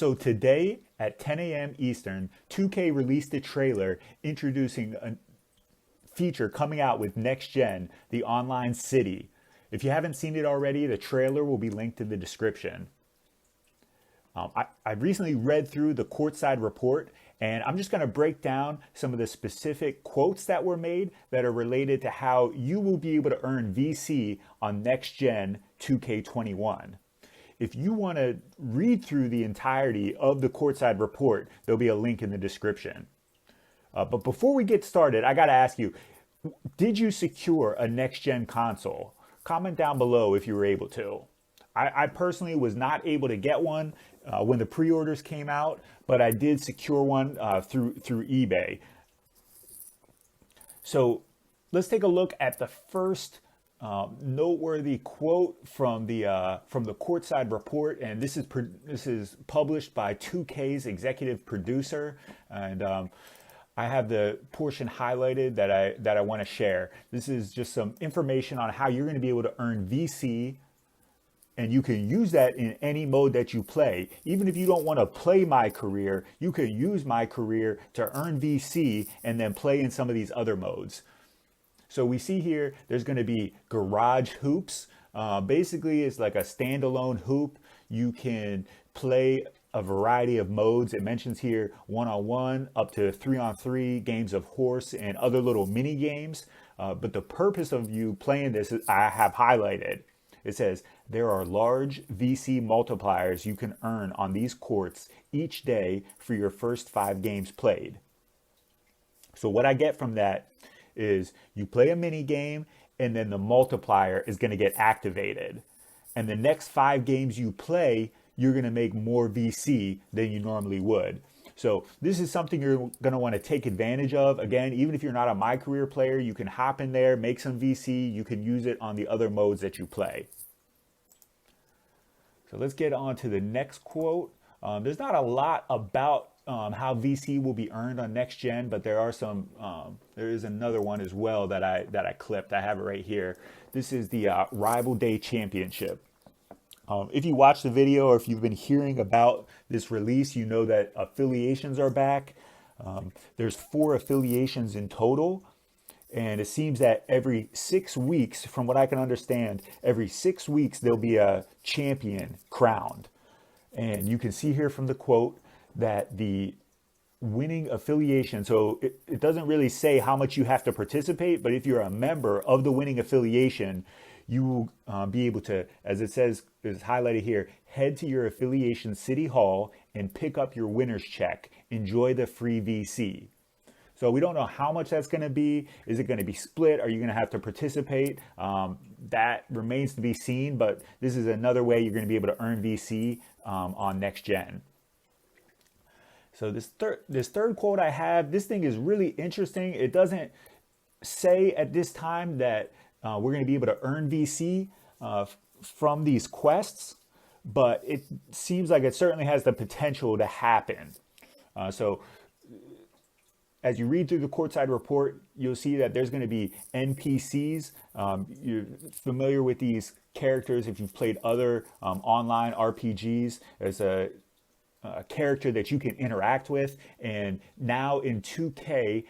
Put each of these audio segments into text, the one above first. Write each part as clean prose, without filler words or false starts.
So today at 10 a.m. Eastern, 2K released a trailer introducing a feature coming out with Next Gen, the online city. If you haven't seen it already, the trailer will be linked in the description. I recently read through the Courtside report, and I'm just going to break down some of the specific quotes that were made that are related to how you will be able to earn VC on Next Gen 2K21. If you want to read through the entirety of the Courtside report, there'll be a link in the description. But before we get started, I got to ask you, did you secure a next-gen console? Comment down below if you were able to. I personally was not able to get one when the pre-orders came out, but I did secure one through eBay. So let's take a look at the first noteworthy quote from the Courtside report, and this is published by 2K's executive producer, and I have the portion highlighted that I want to share. This is just some information on how you're going to be able to earn VC, and you can use that in any mode that you play. Even if you don't want to play My Career, you can use My Career to earn VC and then play in some of these other modes. So we see here, there's going to be garage hoops. Basically, it's like a standalone hoop. You can play a variety of modes. It mentions here 1-on-1 up to 3-on-3 games of horse and other little mini games. But the purpose of you playing this, I have highlighted. It says, there are large VC multipliers you can earn on these courts each day for your first 5 games played. So what I get from that is you play a mini game and then the multiplier is going to get activated. And the next 5 games you play, you're going to make more VC than you normally would. So this is something you're going to want to take advantage of. Again, even if you're not a My Career player, you can hop in there, make some VC. You can use it on the other modes that you play. So let's get on to the next quote. There's not a lot about how VC will be earned on Next Gen, but there are some. There is another one as well that I clipped. I have it right here. This is the Rival Day Championship. If you watch the video or if you've been hearing about this release, you know that affiliations are back. There's 4 affiliations in total. And it seems that every 6 weeks, from what I can understand, every 6 weeks there'll be a champion crowned. And you can see here from the quote that the winning affiliation, so it doesn't really say how much you have to participate, but if you're a member of the winning affiliation, you will be able to, as it says, is highlighted here, head to your affiliation city hall and pick up your winner's check. Enjoy the free VC. So we don't know how much that's going to be. Is it going to be split? Are you going to have to participate? That remains to be seen, but this is another way you're going to be able to earn VC on Next Gen. So this third quote I have, this thing is really interesting. It doesn't say at this time that we're going to be able to earn VC from these quests, but it seems like it certainly has the potential to happen. So as you read through the Courtside report, you'll see that there's going to be NPCs. You're familiar with these characters if you've played other online RPGs. There's a character that you can interact with, and now in 2K,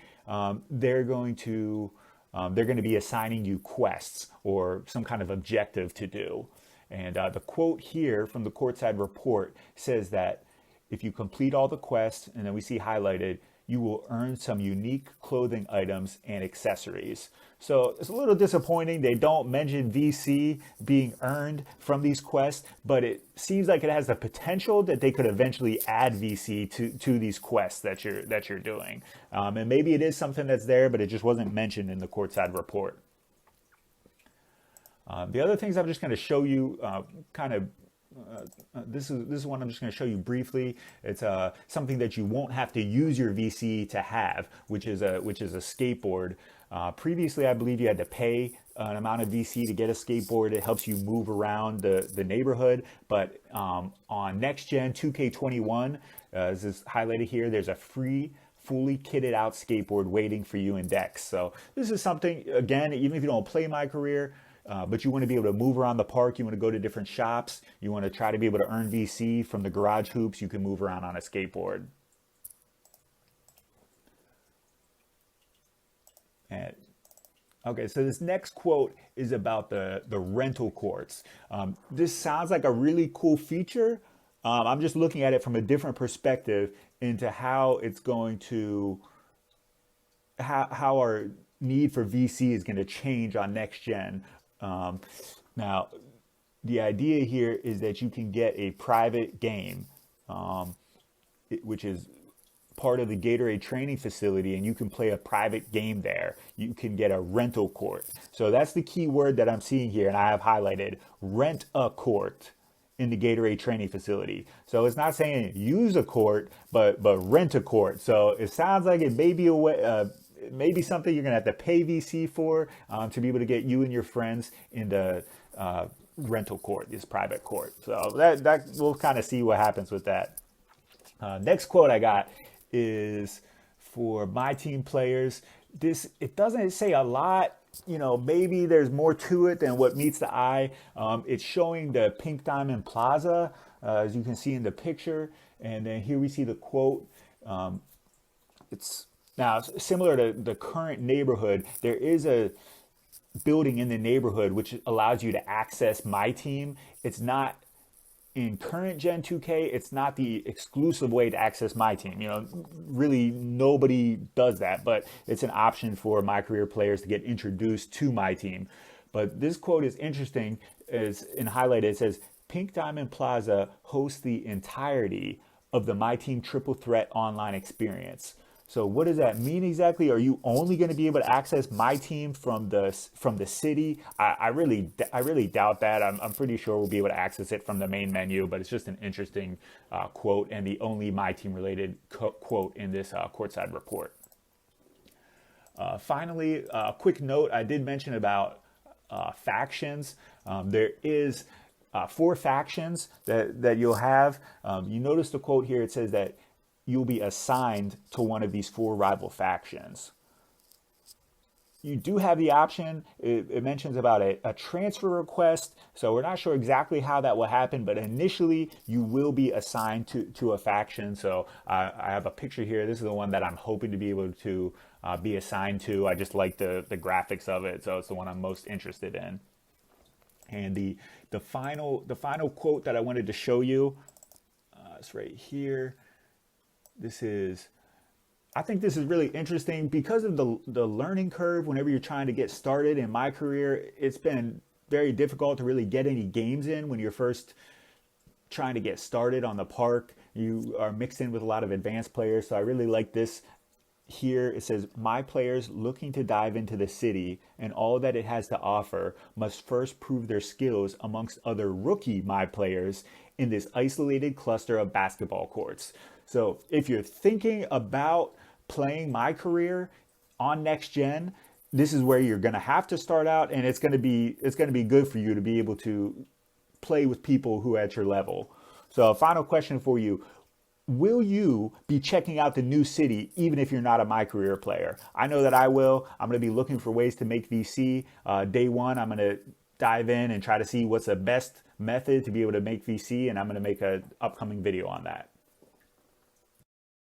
they're going to be assigning you quests or some kind of objective to do. And the quote here from the Courtside report says that if you complete all the quests, and then we see highlighted, you will earn some unique clothing items and accessories. So it's a little disappointing they don't mention VC being earned from these quests, but it seems like it has the potential that they could eventually add VC to these quests that you're doing. And maybe it is something that's there, but it just wasn't mentioned in the Courtside report. The other things I'm just going to show you this is one I'm just going to show you briefly. It's something that you won't have to use your VC to have, which is a skateboard. Previously, I believe you had to pay an amount of VC to get a skateboard. It helps you move around the neighborhood. But on Next Gen 2K21, as is highlighted here, there's a free fully kitted out skateboard waiting for you in Dex. So this is something, again, even if you don't play My Career, but you want to be able to move around the park. You want to go to different shops. You want to try to be able to earn VC from the garage hoops. You can move around on a skateboard. And okay, so this next quote is about the rental courts. This sounds like a really cool feature. I'm just looking at it from a different perspective into how it's going to, how our need for VC is going to change on next gen. Now, the idea here is that you can get a private game, which is part of the Gatorade training facility, and you can play a private game there. You can get a rental court. So that's the key word that I'm seeing here, and I have highlighted: rent a court in the Gatorade training facility. So it's not saying use a court, but rent a court. So it sounds like it may be a way, maybe something you're gonna have to pay VC for, to be able to get you and your friends in the rental court, this private court. So that we'll kind of see what happens with that. Next quote I got is for MyTeam players. It doesn't say a lot. Maybe there's more to it than what meets the eye. It's showing the Pink Diamond Plaza, as you can see in the picture. And then here we see the quote. It's now similar to the current neighborhood. There is a building in the neighborhood which allows you to access MyTeam. It's not in current Gen 2K, it's not the exclusive way to access MyTeam. Really nobody does that, but it's an option for my career players to get introduced to MyTeam. But this quote is interesting. It's in highlighted. It says, Pink Diamond Plaza hosts the entirety of the MyTeam Triple Threat online experience. So what does that mean exactly? Are you only going to be able to access MyTeam from the city? I really doubt that. I'm pretty sure we'll be able to access it from the main menu, but it's just an interesting quote, and the only MyTeam related quote in this Courtside report. Finally, a quick note: I did mention about factions. There is 4 factions that you'll have. You notice the quote here. It says that you'll be assigned to one of these 4 rival factions. You do have the option. It mentions about a transfer request. So we're not sure exactly how that will happen, but initially you will be assigned to a faction. So I have a picture here. This is the one that I'm hoping to be able to be assigned to. I just like the graphics of it. So it's the one I'm most interested in. And the final quote that I wanted to show you, is right here. I think this is really interesting because of the learning curve. Whenever you're trying to get started in my career, it's been very difficult to really get any games in when you're first trying to get started on the park. You are mixed in with a lot of advanced players. So I really like this here. It says, my players looking to dive into the city and all that it has to offer must first prove their skills amongst other rookie my players in this isolated cluster of basketball courts. So if you're thinking about playing my career on next gen, this is where you're going to have to start out, and it's going to be good for you to be able to play with people who are at your level. So a final question for you: will you be checking out the new city even if you're not a my career player? I know that I will. I'm going to be looking for ways to make VC. Day one, I'm going to dive in and try to see what's the best method to be able to make VC, and I'm going to make an upcoming video on that.